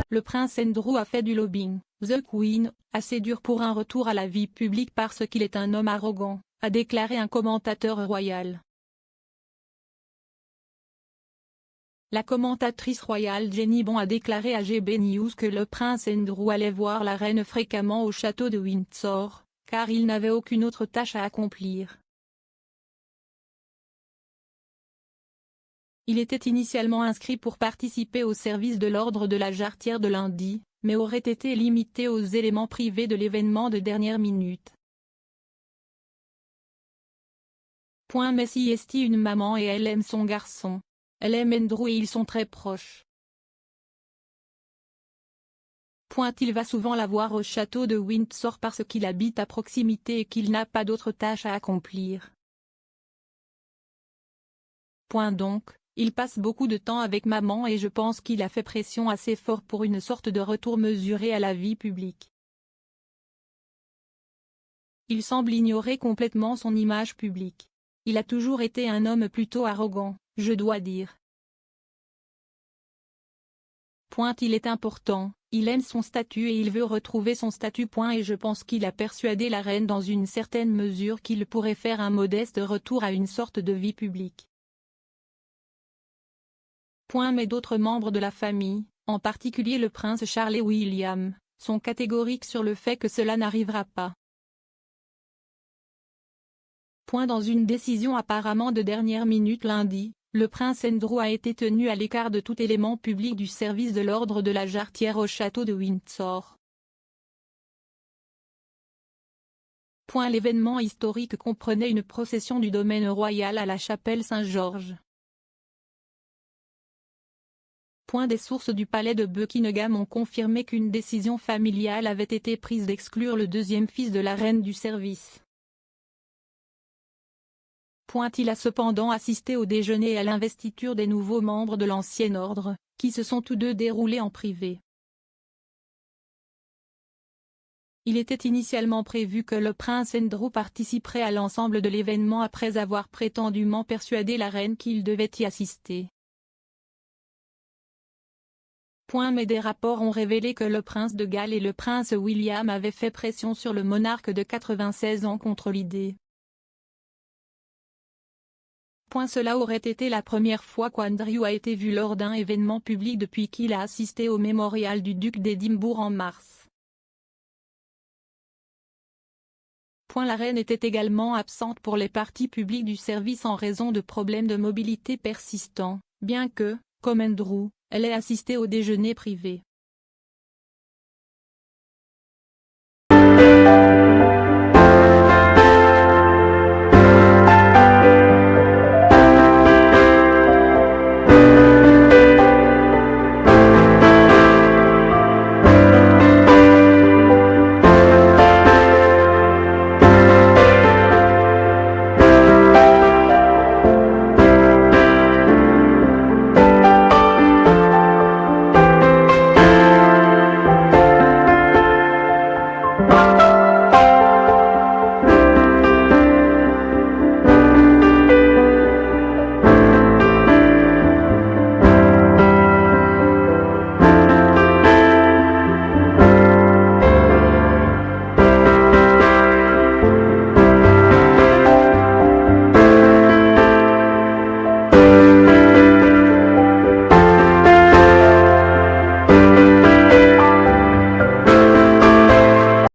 le prince Andrew a fait du lobbying. The Queen, assez dur pour un retour à la vie publique parce qu'il est un homme arrogant, a déclaré un commentateur royal. La commentatrice royale Jenny Bond a déclaré à GB News que le prince Andrew allait voir la reine fréquemment au château de Windsor, car il n'avait aucune autre tâche à accomplir. Il était initialement inscrit pour participer au service de l'ordre de la Jarretière de lundi, mais aurait été limité aux éléments privés de l'événement de dernière minute. Messi est une maman et elle aime son garçon. Elle aime Andrew et ils sont très proches. Il va souvent la voir au château de Windsor parce qu'il habite à proximité et qu'il n'a pas d'autre tâche à accomplir. Donc, il passe beaucoup de temps avec maman et je pense qu'il a fait pression assez fort pour une sorte de retour mesuré à la vie publique. Il semble ignorer complètement son image publique. Il a toujours été un homme plutôt arrogant, je dois dire. Il est important, il aime son statut et il veut retrouver son statut. Et je pense qu'il a persuadé la reine dans une certaine mesure qu'il pourrait faire un modeste retour à une sorte de vie publique. Mais d'autres membres de la famille, en particulier le prince Charles et William, sont catégoriques sur le fait que cela n'arrivera pas. Dans une décision apparemment de dernière minute lundi, le prince Andrew a été tenu à l'écart de tout élément public du service de l'ordre de la Jarretière au château de Windsor. L'événement historique comprenait une procession du domaine royal à la chapelle Saint-Georges. Des sources du palais de Buckingham ont confirmé qu'une décision familiale avait été prise d'exclure le deuxième fils de la reine du service. Il a cependant assisté au déjeuner et à l'investiture des nouveaux membres de l'ancien ordre, qui se sont tous deux déroulés en privé. Il était initialement prévu que le prince Andrew participerait à l'ensemble de l'événement après avoir prétendument persuadé la reine qu'il devait y assister. Mais des rapports ont révélé que le prince de Galles et le prince William avaient fait pression sur le monarque de 96 ans contre l'idée. Cela aurait été la première fois qu'Andrew a été vu lors d'un événement public depuis qu'il a assisté au mémorial du duc d'Édimbourg en mars. La reine était également absente pour les parties publiques du service en raison de problèmes de mobilité persistants, bien que, comme Andrew, elle ait assisté au déjeuner privé.